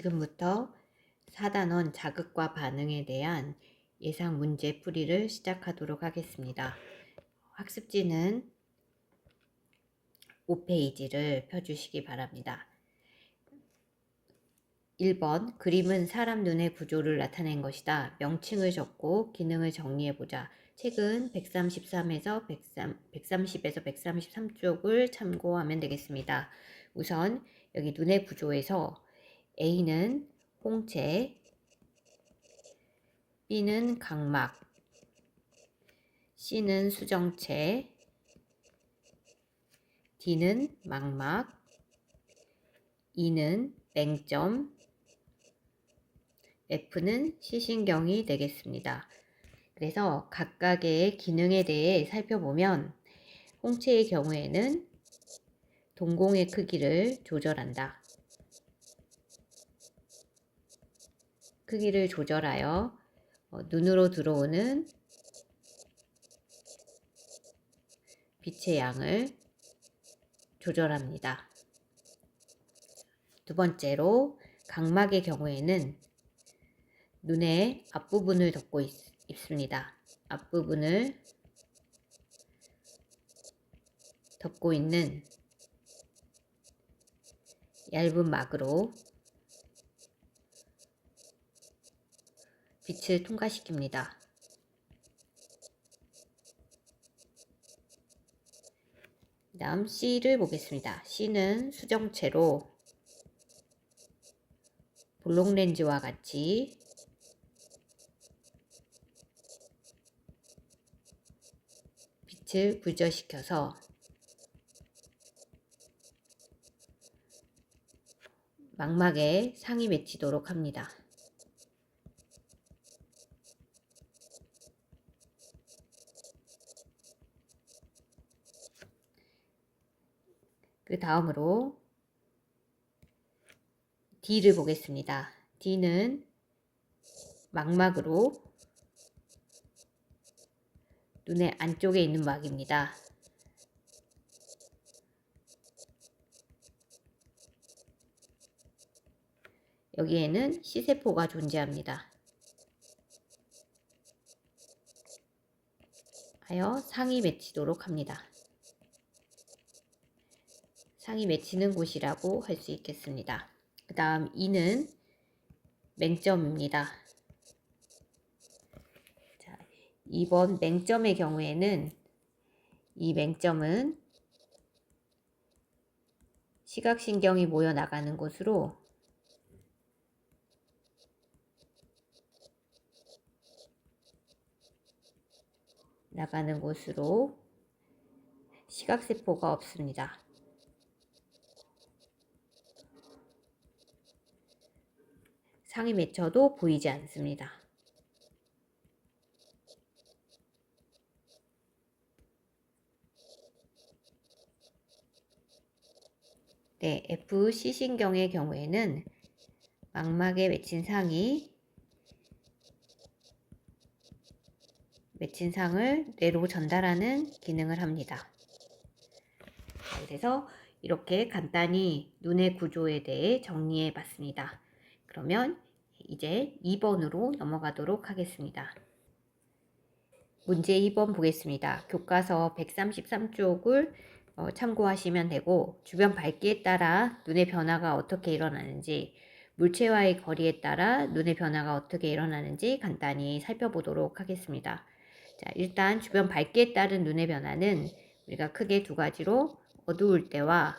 지금부터 4단원 자극과 반응에 대한 예상 문제 풀이를 시작하도록 하겠습니다. 학습지는 5페이지를 펴주시기 바랍니다. 1번 그림은 사람 눈의 구조를 나타낸 것이다. 명칭을 적고 기능을 정리해보자. 책은 133에서 130에서 133쪽을 참고하면 되겠습니다. 우선 여기 눈의 구조에서 A는 홍채, B는 각막, C는 수정체, D는 망막, E는 맹점, F는 시신경이 되겠습니다. 그래서 각각의 기능에 대해 살펴보면 홍채의 경우에는 동공의 크기를 조절한다. 크기를 조절하여 눈으로 들어오는 빛의 양을 조절합니다. 두 번째로 각막의 경우에는 눈의 앞부분을 덮고 있습니다. 앞부분을 덮고 있는 얇은 막으로 빛을 통과시킵니다. 다음 C를 보겠습니다. C는 수정체로 볼록렌즈와 같이 빛을 굴절시켜서 망막에 상이 맺히도록 합니다. 그 다음으로 D를 보겠습니다. D는 망막으로 눈의 안쪽에 있는 막입니다. 여기에는 C세포가 존재합니다. 하여 상이 맺히도록 합니다. 상이 맺히는 곳이라고 할 수 있겠습니다. 그 다음 E는 맹점입니다. 자, 2번 맹점의 경우에는 이 맹점은 시각신경이 모여 나가는 곳으로 시각세포가 없습니다. 상이 맺혀도 보이지 않습니다. 네, FC신경의 경우에는 망막에 맺힌 상을 뇌로 전달하는 기능을 합니다. 그래서 이렇게 간단히 눈의 구조에 대해 정리해 봤습니다. 그러면 이제 2번으로 넘어가도록 하겠습니다. 문제 2번 보겠습니다. 교과서 133쪽을 참고하시면 되고 주변 밝기에 따라 눈의 변화가 어떻게 일어나는지 물체와의 거리에 따라 눈의 변화가 어떻게 일어나는지 간단히 살펴보도록 하겠습니다. 자, 일단 주변 밝기에 따른 눈의 변화는 우리가 크게 두 가지로 어두울 때와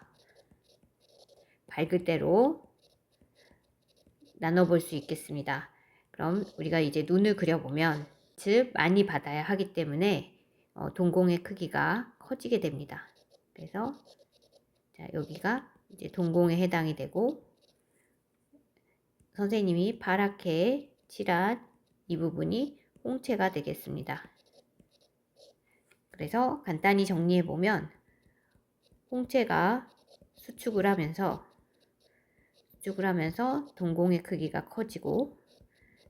밝을 때로 나눠볼 수 있겠습니다. 그럼 우리가 이제 눈을 그려보면 즉 많이 받아야 하기 때문에 동공의 크기가 커지게 됩니다. 그래서 자, 여기가 이제 동공에 해당이 되고 선생님이 파랗게 칠한 이 부분이 홍채가 되겠습니다. 그래서 간단히 정리해보면 홍채가 수축을 하면서 동공의 크기가 커지고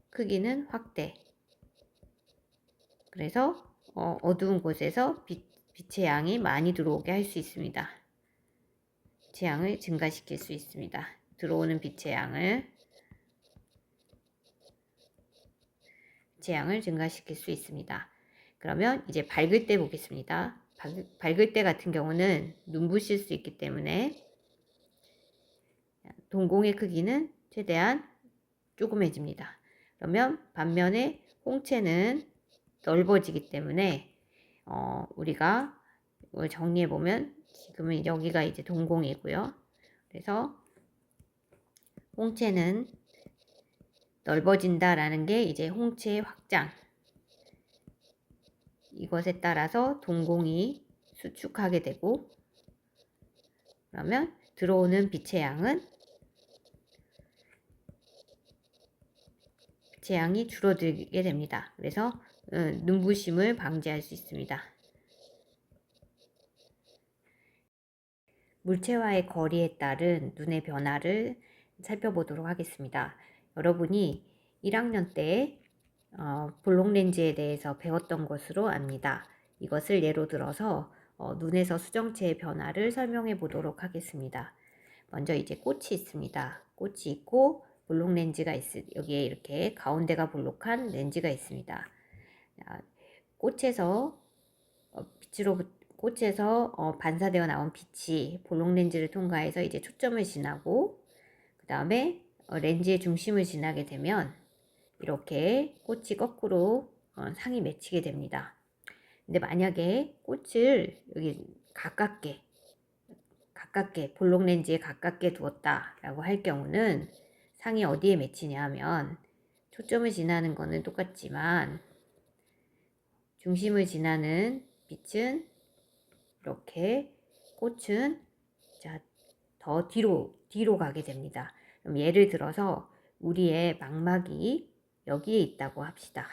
크기는 확대. 그래서 어두운 곳에서 빛의 양이 많이 들어오게 할 수 있습니다. 빛의 양을 증가시킬 수 있습니다. 들어오는 빛의 양을. 빛의 양을 증가시킬 수 있습니다. 그러면 이제 밝을 때 보겠습니다. 밝을 때 같은 경우는 눈부실 수 있기 때문에 동공의 크기는 최대한 조그매집니다. 그러면 반면에 홍채는 넓어지기 때문에 우리가 이걸 정리해 보면 지금은 여기가 이제 동공이고요. 그래서 홍채는 넓어진다라는 게 이제 홍채의 확장, 이것에 따라서 동공이 수축하게 되고, 그러면 들어오는 빛의 양이 줄어들게 됩니다. 그래서 눈부심을 방지할 수 있습니다. 물체와의 거리에 따른 눈의 변화를 살펴보도록 하겠습니다. 여러분이 1학년 때 볼록 렌즈에 대해서 배웠던 것으로 압니다. 이것을 예로 들어서 눈에서 수정체의 변화를 설명해 보도록 하겠습니다. 먼저 이제 꽃이 있습니다. 꽃이 있고 볼록 렌즈가 여기에 이렇게 가운데가 볼록한 렌즈가 있습니다. 꽃에서 반사되어 나온 빛이 볼록 렌즈를 통과해서 이제 초점을 지나고, 그 다음에 렌즈의 중심을 지나게 되면 이렇게 꽃이 거꾸로 상이 맺히게 됩니다. 근데 만약에 꽃을 여기 가깝게 볼록 렌즈에 가깝게 두었다라고 할 경우는 상이 어디에 맺히냐 하면, 초점을 지나는 거는 똑같지만 중심을 지나는 빛은 이렇게, 꽃은 더 뒤로 가게 됩니다. 그럼 예를 들어서 우리의 망막이 여기에 있다고 합시다.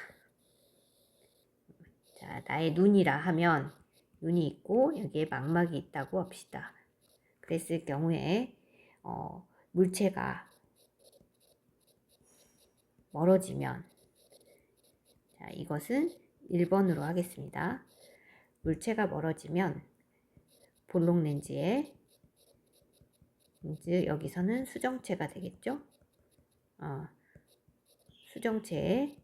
자, 나의 눈이라 하면 눈이 있고 여기에 망막이 있다고 합시다. 그랬을 경우에 물체가 멀어지면, 자, 이것은 1번으로 하겠습니다. 물체가 멀어지면 볼록 렌즈에 여기서는 수정체가 되겠죠. 수정체에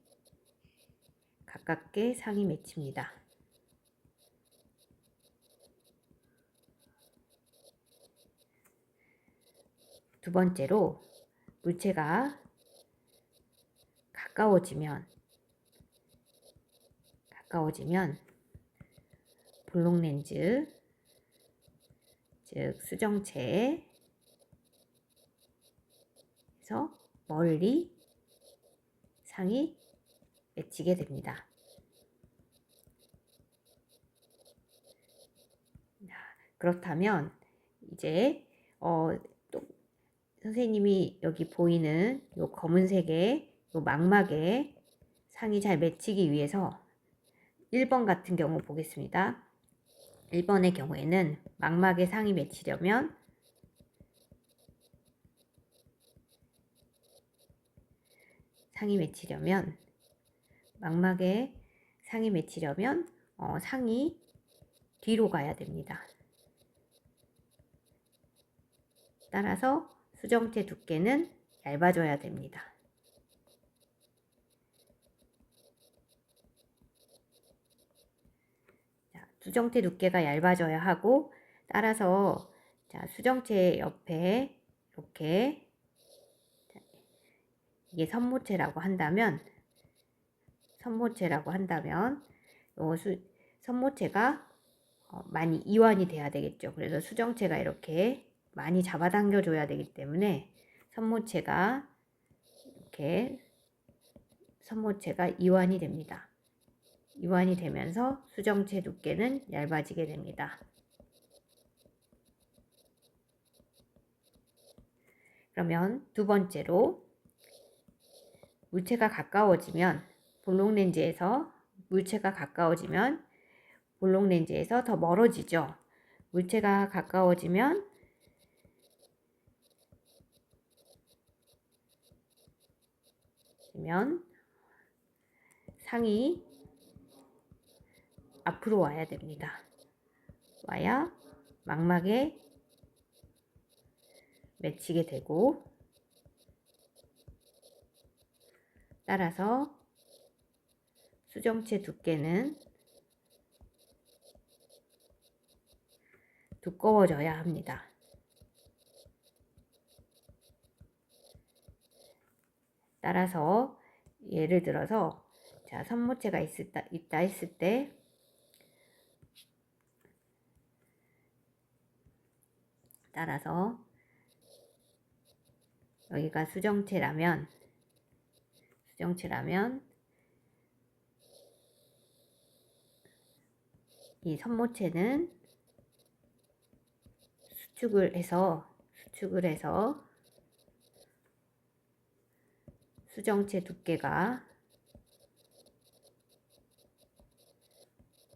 가깝게 상이 맺힙니다. 두 번째로, 물체가 가까워지면 볼록 렌즈, 즉 수정체에서 멀리 상이 맺히게 됩니다. 그렇다면 이제 또 선생님이 여기 보이는 요 검은색의 요 망막에 상이 잘 맺히기 위해서 1번 같은 경우 보겠습니다. 1번의 경우에는 망막에 상이 맺히려면 망막에 상이 맺히려면 상이 뒤로 가야 됩니다. 따라서 수정체 두께는 얇아져야 됩니다. 자, 수정체 두께가 얇아져야 하고, 따라서 자, 수정체 옆에 이렇게, 이게 선모체라고 한다면 선모체가 많이 이완이 돼야 되겠죠. 그래서 수정체가 이렇게 많이 잡아당겨 줘야 되기 때문에 선모체가 이완이 됩니다. 이완이 되면서 수정체 두께는 얇아지게 됩니다. 그러면 두 번째로, 물체가 가까워지면 볼록 렌즈에서 더 멀어지죠. 물체가 가까워지면 상이 앞으로 와야 됩니다. 와야 망막에 맺히게 되고, 따라서 수정체 두께는 두꺼워져야 합니다. 따라서 예를 들어서 자, 선모체가 있다 했을 때 따라서 여기가 수정체라면 이 선모체는 수축을 해서 수정체 두께가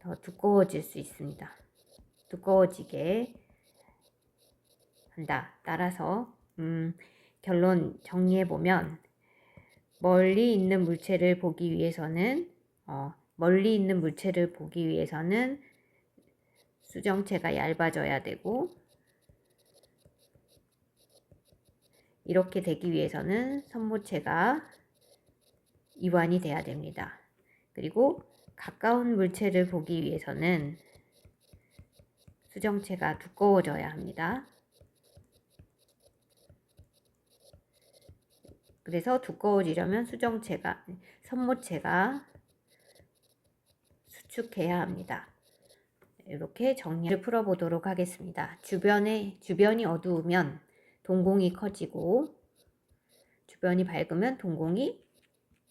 더 두꺼워질 수 있습니다. 두꺼워지게 한다. 따라서 결론 정리해 보면 멀리 있는 물체를 보기 위해서는 수정체가 얇아져야 되고, 이렇게 되기 위해서는 선모체가 이완이 돼야 됩니다. 그리고 가까운 물체를 보기 위해서는 수정체가 두꺼워져야 합니다. 그래서 두꺼워지려면 선모체가 수축해야 합니다. 이렇게 정리를 풀어보도록 하겠습니다. 주변이 어두우면 동공이 커지고, 주변이 밝으면 동공이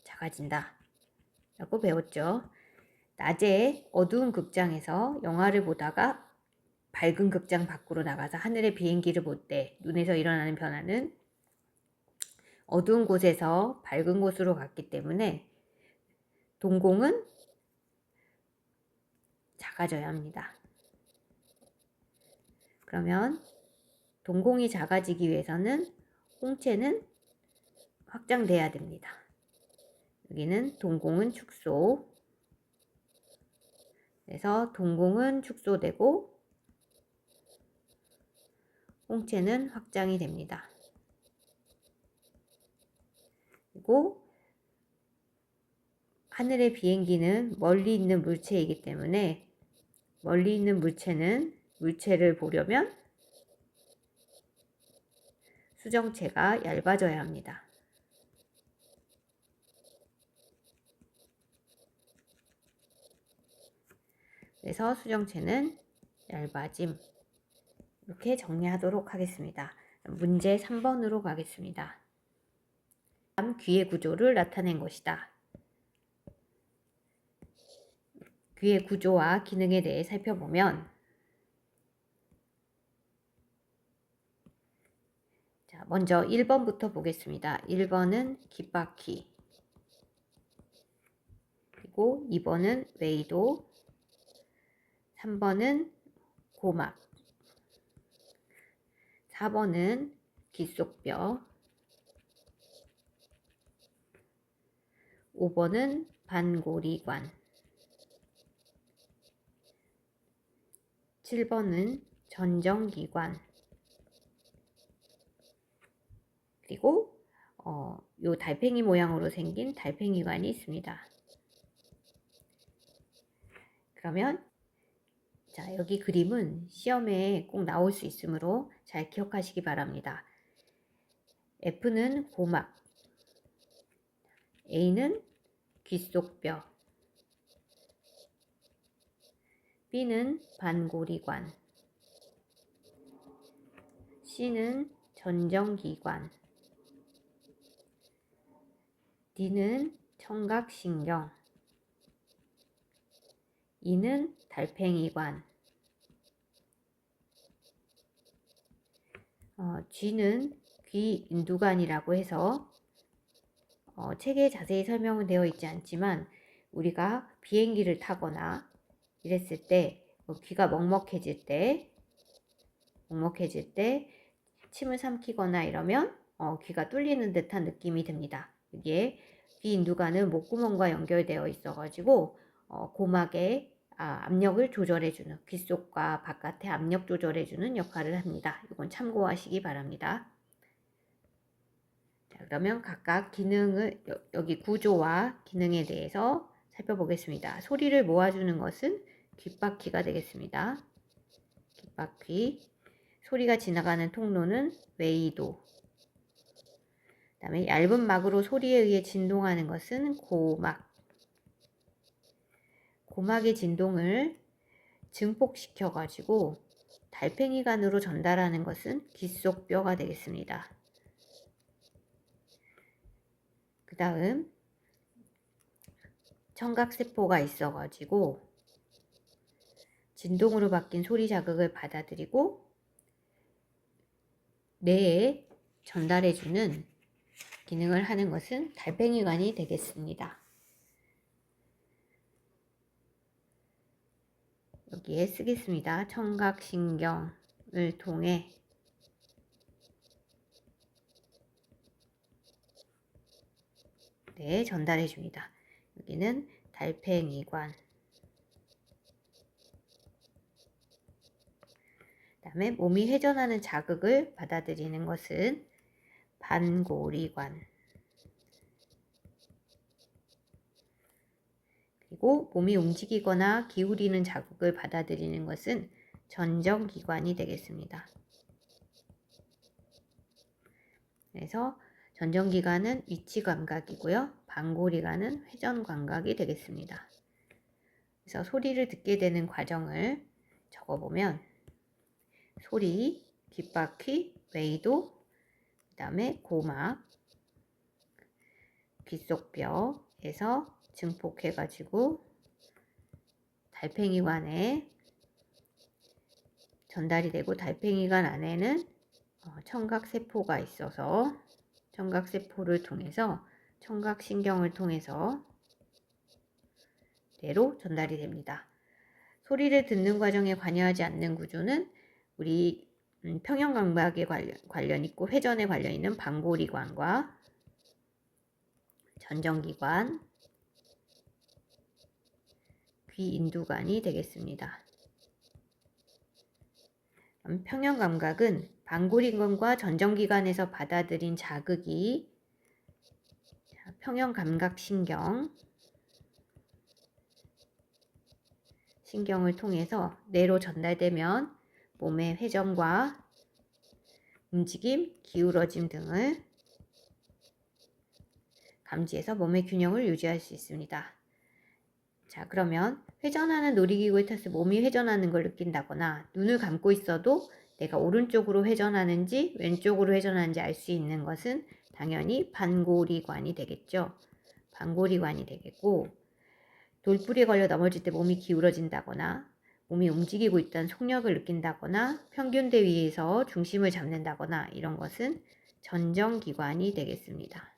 작아진다 라고 배웠죠. 낮에 어두운 극장에서 영화를 보다가 밝은 극장 밖으로 나가서 하늘의 비행기를 볼 때 눈에서 일어나는 변화는 어두운 곳에서 밝은 곳으로 갔기 때문에 동공은 작아져야 합니다. 그러면 동공이 작아지기 위해서는 홍채는 확장돼야 됩니다. 여기는 동공은 축소. 그래서 동공은 축소되고 홍채는 확장이 됩니다. 그리고 하늘의 비행기는 멀리 있는 물체이기 때문에 멀리 있는 물체를 보려면 수정체가 얇아져야 합니다. 그래서 수정체는 얇아짐. 이렇게 정리하도록 하겠습니다. 문제 3번으로 가겠습니다. 다음 귀의 구조를 나타낸 것이다. 귀의 구조와 기능에 대해 살펴보면, 자, 먼저 1번부터 보겠습니다. 1번은 귓바퀴, 그리고 2번은 외이도, 3번은 고막, 4번은 귓속뼈, 5번은 반고리관, 7번은 전정기관, 그리고 요 달팽이 모양으로 생긴 달팽이관이 있습니다. 그러면 자, 여기 그림은 시험에 꼭 나올 수 있으므로 잘 기억하시기 바랍니다. F는 고막, A는 귓속뼈, B는 반고리관, C는 전정기관, D는 청각신경, E는 달팽이관, G는 귀인두관이라고 해서 책에 자세히 설명은 되어 있지 않지만 우리가 비행기를 타거나 이랬을 때 귀가 먹먹해질 때 침을 삼키거나 이러면 귀가 뚫리는 듯한 느낌이 듭니다. 여기에 귀인두관은 목구멍과 연결되어 있어 가지고 고막에 압력을 조절해주는, 귓속과 바깥의 압력 조절해주는 역할을 합니다. 이건 참고하시기 바랍니다. 자, 그러면 각각 기능을, 여기 구조와 기능에 대해서 살펴보겠습니다. 소리를 모아주는 것은 귓바퀴가 되겠습니다. 귓바퀴. 소리가 지나가는 통로는 웨이도. 그 다음에 얇은 막으로 소리에 의해 진동하는 것은 고막. 고막의 진동을 증폭시켜 가지고 달팽이관으로 전달하는 것은 귓속뼈가 되겠습니다. 그 다음 청각세포가 있어 가지고 진동으로 바뀐 소리 자극을 받아들이고 뇌에 전달해주는 기능을 하는 것은 달팽이관이 되겠습니다. 여기에 쓰겠습니다. 청각신경을 통해 전달해 줍니다. 여기는 달팽이관. 그 다음에 몸이 회전하는 자극을 받아들이는 것은 반고리관. 그리고 몸이 움직이거나 기울이는 자극을 받아들이는 것은 전정기관이 되겠습니다. 그래서 전정기관은 위치 감각이고요. 반고리관은 회전 감각이 되겠습니다. 그래서 소리를 듣게 되는 과정을 적어보면 소리, 귓바퀴, 웨이도, 그 다음에 고막, 귓속뼈에서 증폭해가지고 달팽이관에 전달이 되고 달팽이관 안에는 청각세포가 있어서 청각세포를 통해서 청각신경을 통해서 뇌로 전달이 됩니다. 소리를 듣는 과정에 관여하지 않는 구조는 우리 평형감각에 관련 있고 회전에 관련 있는 반고리관과 전정기관, 귀인두관이 되겠습니다. 평형감각은 반고리관과 전정기관에서 받아들인 자극이 평형감각신경을 통해서 뇌로 전달되면 몸의 회전과 움직임, 기울어짐 등을 감지해서 몸의 균형을 유지할 수 있습니다. 자, 그러면 회전하는 놀이기구에 타서 몸이 회전하는 걸 느낀다거나 눈을 감고 있어도 내가 오른쪽으로 회전하는지 왼쪽으로 회전하는지 알 수 있는 것은 당연히 반고리관이 되겠죠. 반고리관이 되겠고, 돌부리에 걸려 넘어질 때 몸이 기울어진다거나 몸이 움직이고 있다는 속력을 느낀다거나 평균대 위에서 중심을 잡는다거나 이런 것은 전정기관이 되겠습니다.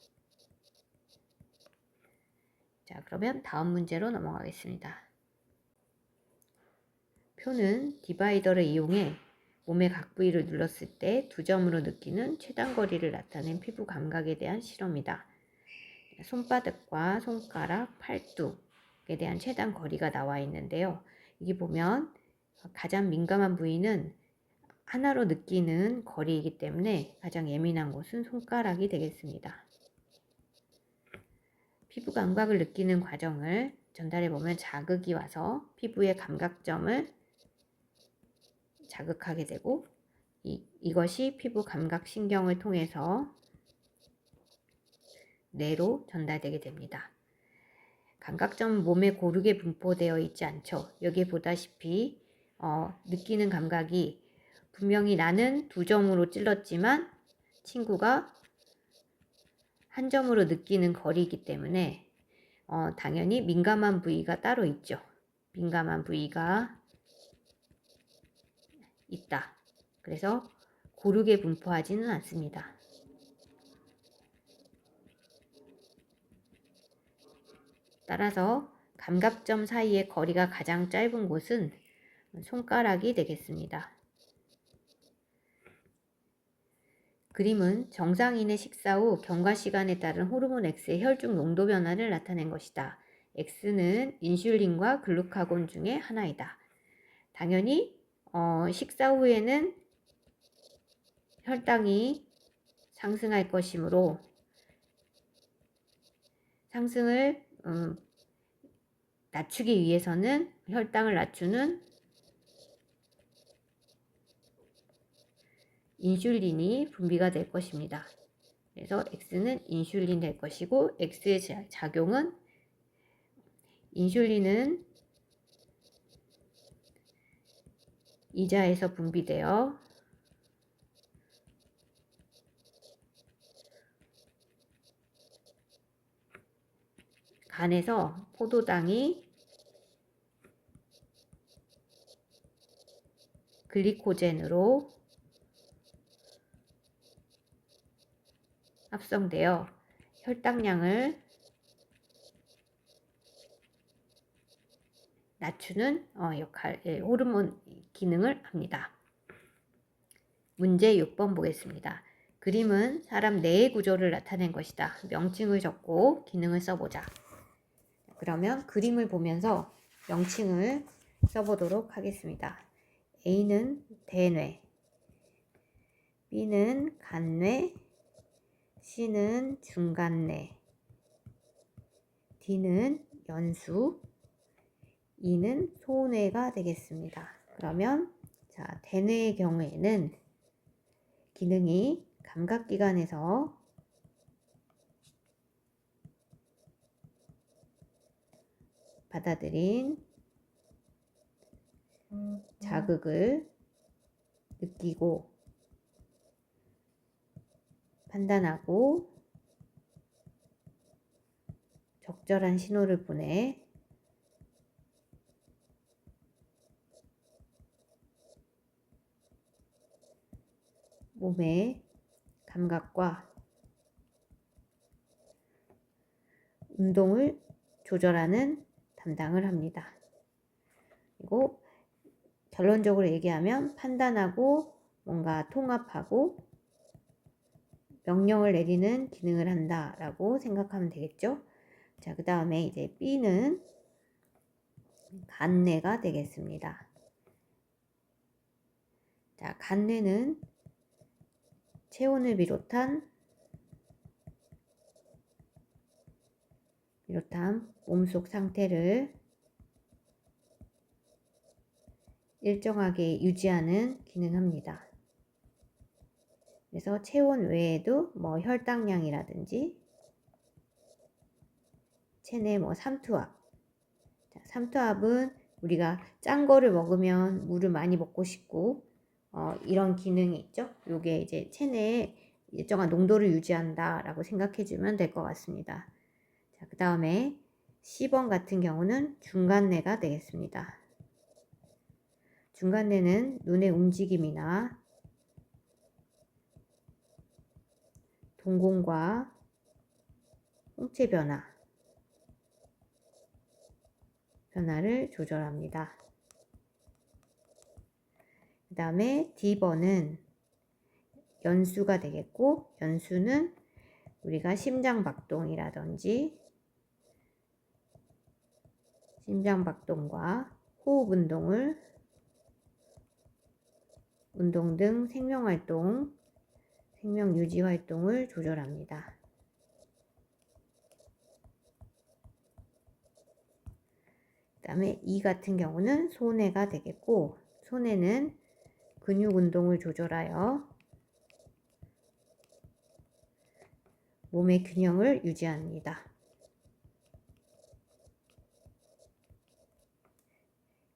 자, 그러면 다음 문제로 넘어가겠습니다. 표는 디바이더를 이용해 몸의 각 부위를 눌렀을 때 두 점으로 느끼는 최단 거리를 나타낸 피부 감각에 대한 실험이다. 손바닥과 손가락, 팔뚝에 대한 최단 거리가 나와 있는데요. 여기 보면 가장 민감한 부위는 하나로 느끼는 거리이기 때문에 가장 예민한 곳은 손가락이 되겠습니다. 피부 감각을 느끼는 과정을 전달해 보면 자극이 와서 피부의 감각점을 자극하게 되고 이것이 피부 감각 신경을 통해서 뇌로 전달되게 됩니다. 감각점은 몸에 고르게 분포되어 있지 않죠. 여기에 보다시피 느끼는 감각이 분명히 나는 두 점으로 찔렀지만 친구가 한 점으로 느끼는 거리이기 때문에 당연히 민감한 부위가 따로 있죠. 민감한 부위가 있다. 그래서 고르게 분포하지는 않습니다. 따라서 감각점 사이의 거리가 가장 짧은 곳은 손가락이 되겠습니다. 그림은 정상인의 식사 후 경과 시간에 따른 호르몬 X의 혈중 농도 변화를 나타낸 것이다. X는 인슐린과 글루카곤 중에 하나이다. 당연히 식사 후에는 혈당이 상승할 것이므로 상승을 낮추기 위해서는 혈당을 낮추는 인슐린이 분비가 될 것입니다. 그래서 X는 인슐린 될 것이고 X의 작용은 인슐린은 이자에서 분비되어 간에서 포도당이 글리코젠으로 합성되어 혈당량을 낮추는 호르몬 기능을 합니다. 문제 6번 보겠습니다. 그림은 사람 뇌의 구조를 나타낸 것이다. 명칭을 적고 기능을 써보자. 그러면 그림을 보면서 명칭을 써보도록 하겠습니다. A는 대뇌, B는 간뇌, C는 중간뇌, D는 연수, E는 소뇌가 되겠습니다. 그러면 자, 대뇌의 경우에는 기능이 감각기관에서 받아들인 자극을 느끼고 판단하고 적절한 신호를 보내 몸의 감각과 운동을 조절하는 담당을 합니다. 그리고 결론적으로 얘기하면 판단하고 뭔가 통합하고 명령을 내리는 기능을 한다라고 생각하면 되겠죠. 자, 그 다음에 이제 B는 간뇌가 되겠습니다. 자, 간뇌는 체온을 비롯한 몸속 상태를 일정하게 유지하는 기능합니다. 그래서 체온 외에도 뭐 혈당량이라든지 체내 삼투압. 자, 삼투압은 우리가 짠 거를 먹으면 물을 많이 먹고 싶고 이런 기능이 있죠. 요게 이제 체내에 일정한 농도를 유지한다라고 생각해 주면 될 것 같습니다. 자, 그 다음에 C번 같은 경우는 중간뇌가 되겠습니다. 중간뇌는 눈의 움직임이나 동공과 홍채 변화를 조절합니다. 그 다음에 D번은 연수가 되겠고, 연수는 우리가 심장박동이라든지 심장박동과 호흡운동을 운동 등 생명활동, 생명유지활동을 조절합니다. 그 다음에 E 같은 경우는 소뇌가 되겠고, 소뇌는 근육운동을 조절하여 몸의 균형을 유지합니다.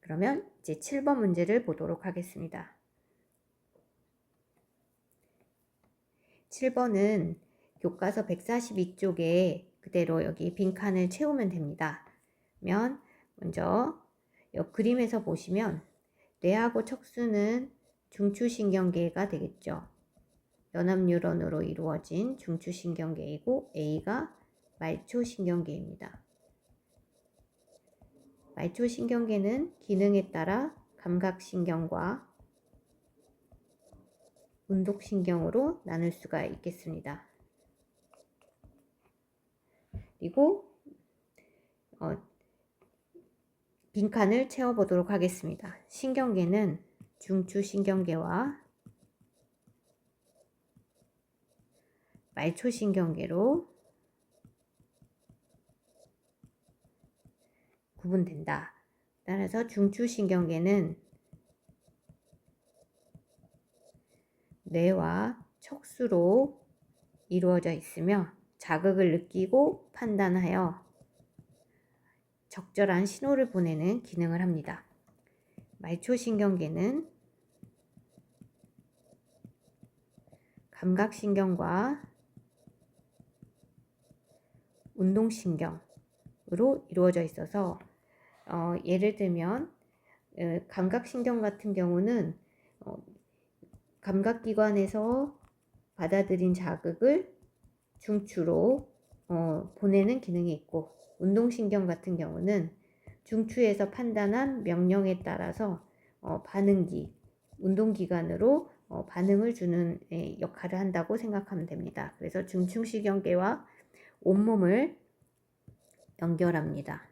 그러면 이제 7번 문제를 보도록 하겠습니다. 7번은 교과서 142쪽에 그대로 여기 빈칸을 채우면 됩니다. 그러면 먼저 이 그림에서 보시면 뇌하고 척수는 중추신경계가 되겠죠. 연합뉴런으로 이루어진 중추신경계이고 A가 말초신경계입니다. 말초신경계는 기능에 따라 감각신경과 운동신경으로 나눌 수가 있겠습니다. 그리고 빈칸을 채워보도록 하겠습니다. 신경계는 중추신경계와 말초신경계로 구분된다. 따라서 중추신경계는 뇌와 척수로 이루어져 있으며 자극을 느끼고 판단하여 적절한 신호를 보내는 기능을 합니다. 말초신경계는 감각신경과 운동신경으로 이루어져 있어서 예를 들면 감각신경 같은 경우는 감각기관에서 받아들인 자극을 중추로 보내는 기능이 있고, 운동신경 같은 경우는 중추에서 판단한 명령에 따라서 반응기, 운동기관으로 반응을 주는 역할을 한다고 생각하면 됩니다. 그래서 중추신경계와 온몸을 연결합니다.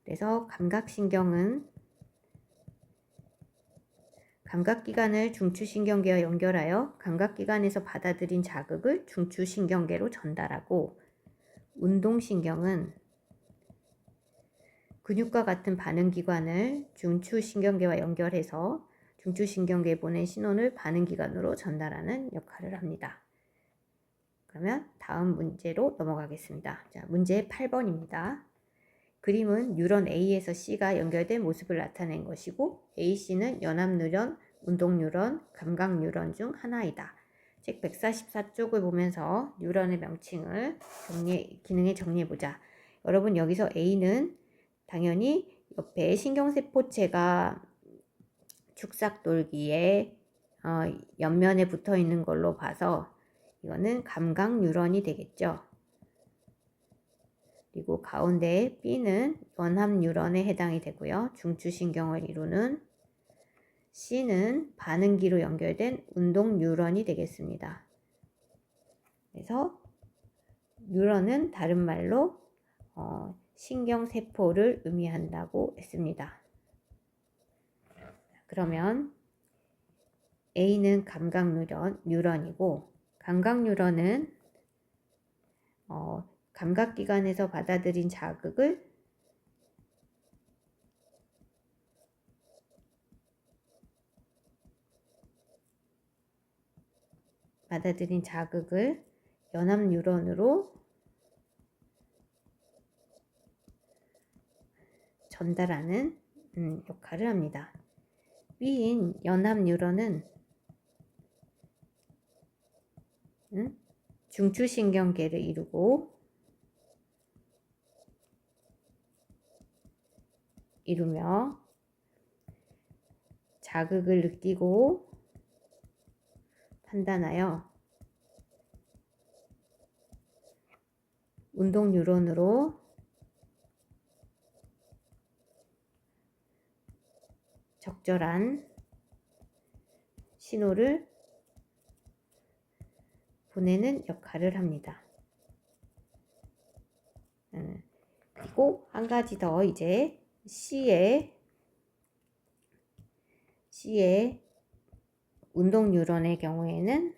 그래서 감각신경은 감각기관을 중추신경계와 연결하여 감각기관에서 받아들인 자극을 중추신경계로 전달하고, 운동신경은 근육과 같은 반응기관을 중추신경계와 연결해서 중추신경계에 보낸 신호를 반응기관으로 전달하는 역할을 합니다. 그러면 다음 문제로 넘어가겠습니다. 자, 문제 8번입니다. 그림은 뉴런 A에서 C가 연결된 모습을 나타낸 것이고, AC는 연합뉴런, 운동뉴런, 감각뉴런 중 하나이다. 책 144쪽을 보면서 뉴런의 명칭을 기능을 정리해보자. 여러분, 여기서 A는 당연히 옆에 신경세포체가 축삭돌기에 옆면에 붙어 있는 걸로 봐서 이거는 감각뉴런이 되겠죠. 그리고 가운데 B는 연합뉴런에 해당이 되고요. 중추신경을 이루는 C는 반응기로 연결된 운동뉴런이 되겠습니다. 그래서 뉴런은 다른 말로 신경세포를 의미한다고 했습니다. 그러면 A는 감각뉴런이고, 감각뉴런은 감각기관에서 받아들인 자극을 연합뉴런으로 전달하는 역할을 합니다. B인 연합뉴런은 중추신경계를 이루며 자극을 느끼고 판단하여 운동뉴런으로 적절한 신호를 보내는 역할을 합니다. 그리고 한 가지 더, 이제 C의 운동뉴런의 경우에는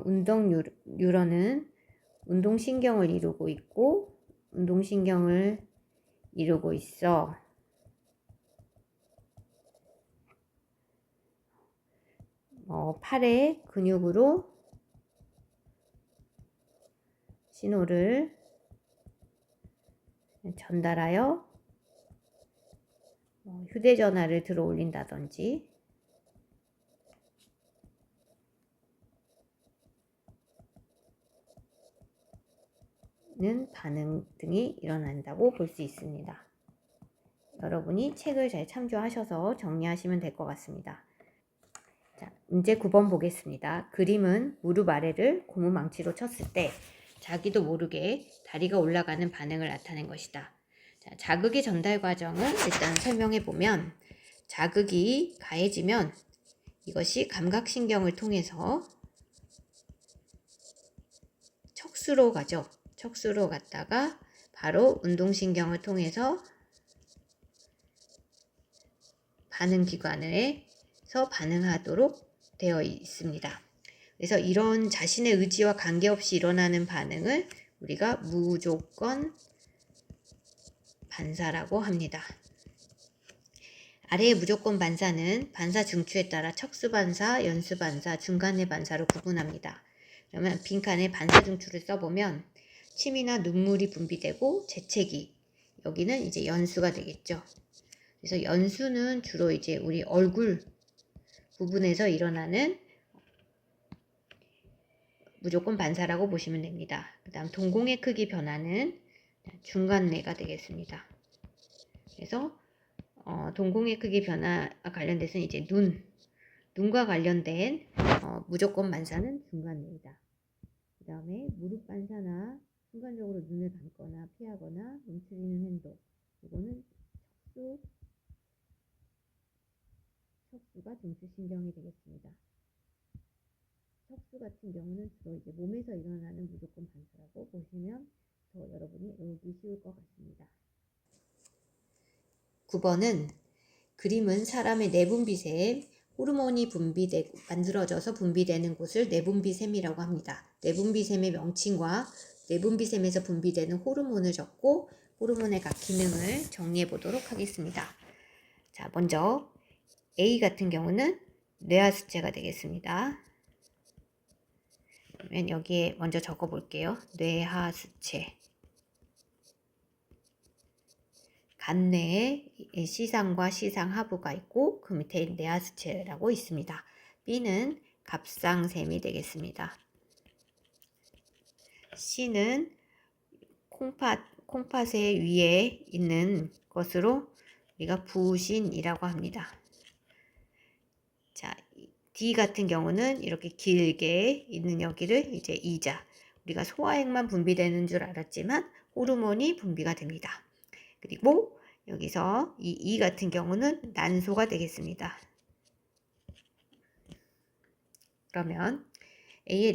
운동뉴런은 운동신경을 이루고 있고, 운동신경을 이루고 있어 팔의 근육으로 신호를 전달하여 휴대전화를 들어 올린다든지 는 반응 등이 일어난다고 볼 수 있습니다. 여러분이 책을 잘 참조하셔서 정리하시면 될 것 같습니다. 자, 문제 9번 보겠습니다. 그림은 무릎 아래를 고무망치로 쳤을 때 자기도 모르게 다리가 올라가는 반응을 나타낸 것이다. 자, 자극의 전달 과정을 일단 설명해 보면, 자극이 가해지면 이것이 감각신경을 통해서 척수로 가죠. 척수로 갔다가 바로 운동신경을 통해서 반응기관에서 반응하도록 되어 있습니다. 그래서 이런 자신의 의지와 관계없이 일어나는 반응을 우리가 무조건 반사라고 합니다. 아래의 무조건 반사는 반사 중추에 따라 척수반사, 연수반사, 중간내 반사로 구분합니다. 그러면 빈칸에 반사 중추를 써보면 침이나 눈물이 분비되고 재채기, 여기는 이제 연수가 되겠죠. 그래서 연수는 주로 이제 우리 얼굴 부분에서 일어나는 무조건 반사라고 보시면 됩니다. 그 다음 동공의 크기 변화는 중간내가 되겠습니다. 그래서 동공의 크기 변화 관련돼서 이제 눈과 관련된 무조건 반사는 중간내이다. 그 다음에 무릎 반사나 순간적으로 눈을 감거나 피하거나 멈추리는 행동, 이거는 척수가 중추신경이 되겠습니다. 척수 같은 경우는 주로 이제 몸에서 일어나는 무조건 반사라고 보시면 더 여러분이 외우기 쉬울 것 같습니다. 9번은 그림은 사람의 내분비샘, 호르몬이 만들어져서 분비되는 곳을 내분비샘이라고 합니다. 내분비샘의 명칭과 내분비샘에서 분비되는 호르몬을 적고 호르몬의 각 기능을 정리해 보도록 하겠습니다. 자, 먼저 A 같은 경우는 뇌하수체가 되겠습니다. 그러면 여기에 먼저 적어 볼게요. 뇌하수체. 간뇌에 시상과 시상하부가 있고 그 밑에 뇌하수체라고 있습니다. B는 갑상샘이 되겠습니다. C는 콩팥의 위에 있는 것으로 우리가 부신이라고 합니다. 자, D 같은 경우는 이렇게 길게 있는 여기를 이제 이자. 우리가 소화액만 분비되는 줄 알았지만 호르몬이 분비가 됩니다. 그리고 여기서 이 E 같은 경우는 난소가 되겠습니다. 그러면 A의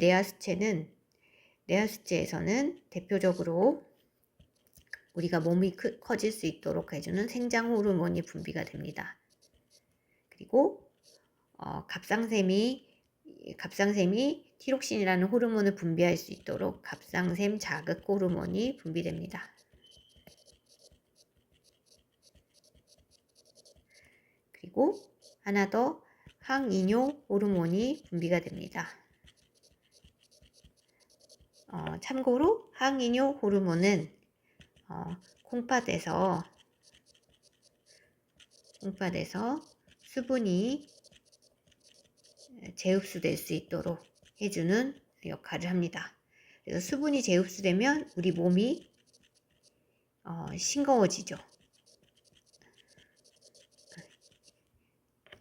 뇌하수체에서는 대표적으로 우리가 몸이 커질 수 있도록 해주는 생장 호르몬이 분비가 됩니다. 그리고 갑상샘이 티록신이라는 호르몬을 분비할 수 있도록 갑상샘 자극 호르몬이 분비됩니다. 그리고 하나 더 항이뇨 호르몬이 분비가 됩니다. 참고로 항이뇨 호르몬은 콩팥에서 수분이 재흡수될 수 있도록 해주는 역할을 합니다. 그래서 수분이 재흡수되면 우리 몸이 싱거워지죠.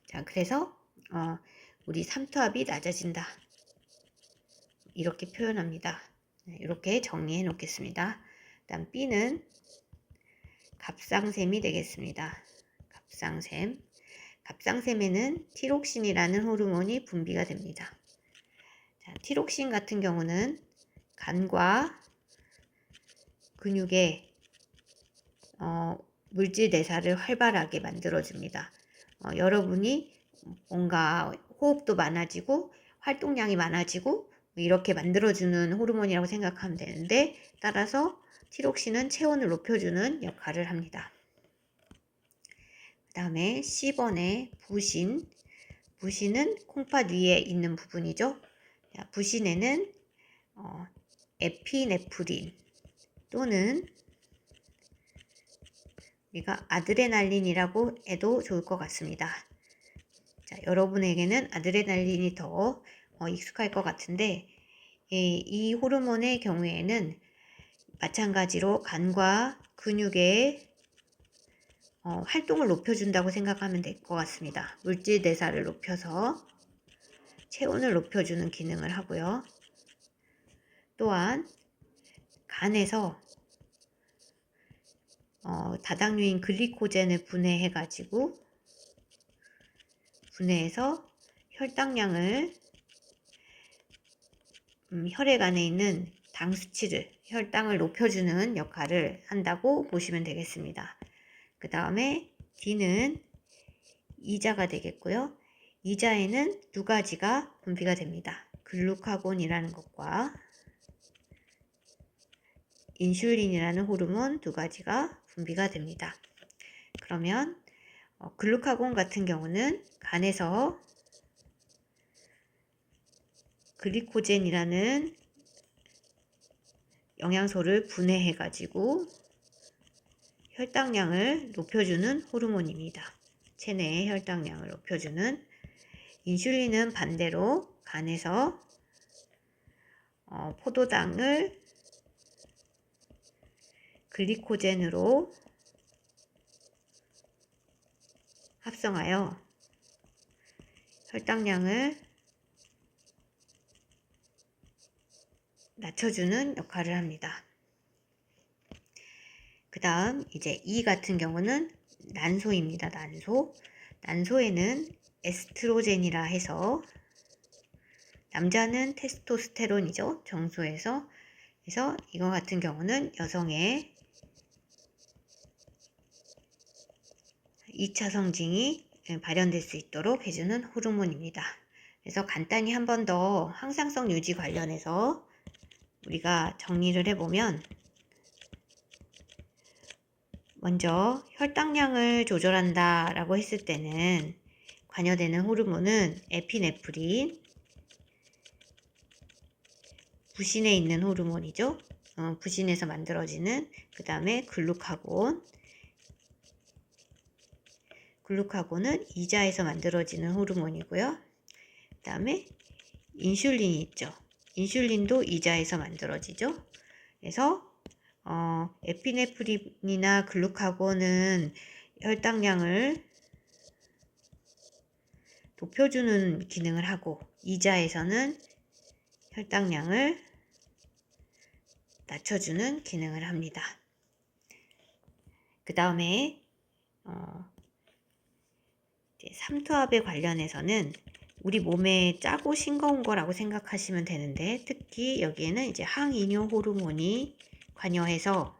자, 그래서 우리 삼투압이 낮아진다. 이렇게 표현합니다. 이렇게 정리해 놓겠습니다. 다음 B는 갑상샘이 되겠습니다. 갑상샘에는 티록신이라는 호르몬이 분비가 됩니다. 자, 티록신 같은 경우는 간과 근육의 물질 대사를 활발하게 만들어줍니다. 여러분이 뭔가 호흡도 많아지고 활동량이 많아지고 이렇게 만들어주는 호르몬이라고 생각하면 되는데, 따라서 티록신은 체온을 높여주는 역할을 합니다. 그 다음에 C번에 부신은 콩팥 위에 있는 부분이죠. 부신에는 에피네프린 또는 우리가 아드레날린이라고 해도 좋을 것 같습니다. 자, 여러분에게는 아드레날린이 더 익숙할 것 같은데, 이 호르몬의 경우에는 마찬가지로 간과 근육의 활동을 높여준다고 생각하면 될 것 같습니다. 물질 대사를 높여서 체온을 높여주는 기능을 하고요. 또한 간에서 다당류인 글리코젠을 분해해서 혈당량을 혈액 안에 있는 당 수치를 혈당을 높여주는 역할을 한다고 보시면 되겠습니다. 그 다음에 D는 이자가 되겠고요. 이자에는 두 가지가 분비가 됩니다. 글루카곤이라는 것과 인슐린이라는 호르몬 두 가지가 분비가 됩니다. 그러면 글루카곤 같은 경우는 간에서 글리코젠이라는 영양소를 분해해 가지고 혈당량을 높여주는 호르몬입니다. 체내의 혈당량을 높여주는. 인슐린은 반대로 간에서 포도당을 글리코젠으로 합성하여 혈당량을 낮춰주는 역할을 합니다. 그 다음 이제 이 같은 경우는 난소입니다. 난소에는 에스트로겐이라 해서 남자는 테스토스테론이죠. 정수에서. 그래서 이거 같은 경우는 여성의 2차 성징이 발현될 수 있도록 해주는 호르몬입니다. 그래서 간단히 한 번 더 항상성 유지 관련해서 우리가 정리를 해보면, 먼저 혈당량을 조절한다 라고 했을 때는 관여되는 호르몬은 에피네프린, 부신에 있는 호르몬이죠. 부신에서 만들어지는. 그 다음에 글루카곤은 이자에서 만들어지는 호르몬이고요. 그 다음에 인슐린이 있죠. 인슐린도 이자에서 만들어지죠. 그래서 에피네프린이나 글루카곤은 혈당량을 높여주는 기능을 하고, 이자에서는 혈당량을 낮춰주는 기능을 합니다. 그 다음에 삼투압에 관련해서는 우리 몸에 짜고 싱거운 거라고 생각하시면 되는데, 특히 여기에는 이제 항이뇨 호르몬이 관여해서,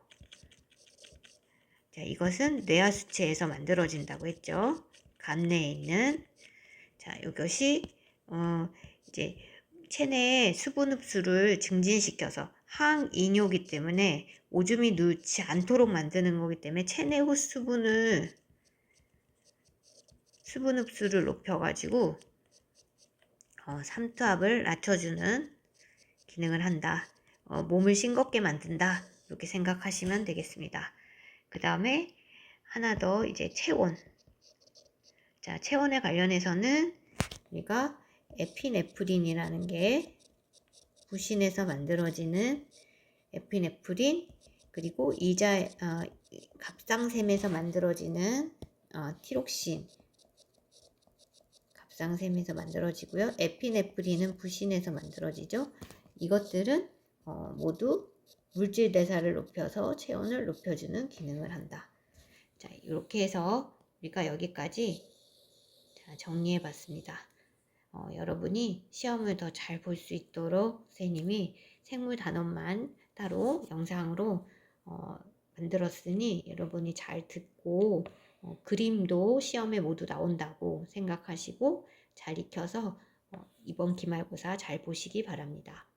자, 이것은 뇌하수체에서 만들어진다고 했죠. 간 내에 있는. 자, 이것이 이제 체내의 수분 흡수를 증진시켜서, 항이뇨이기 때문에 오줌이 누지 않도록 만드는 거기 때문에 체내 수분 흡수를 높여가지고 삼투압을 낮춰주는 기능을 한다. 몸을 싱겁게 만든다. 이렇게 생각하시면 되겠습니다. 그 다음에 하나 더 이제 체온. 자, 체온에 관련해서는 우리가 에피네프린이라는 게 부신에서 만들어지는 에피네프린, 그리고 갑상샘에서 만들어지는 티록신, 갑상샘에서 만들어지고요. 에피네프린은 부신에서 만들어지죠. 이것들은 모두 물질 대사를 높여서 체온을 높여주는 기능을 한다. 자, 이렇게 해서 우리가 여기까지 정리해 봤습니다. 여러분이 시험을 더 잘 볼 수 있도록 선생님이 생물 단원만 따로 영상으로 만들었으니, 여러분이 잘 듣고 그림도 시험에 모두 나온다고 생각하시고 잘 익혀서 이번 기말고사 잘 보시기 바랍니다.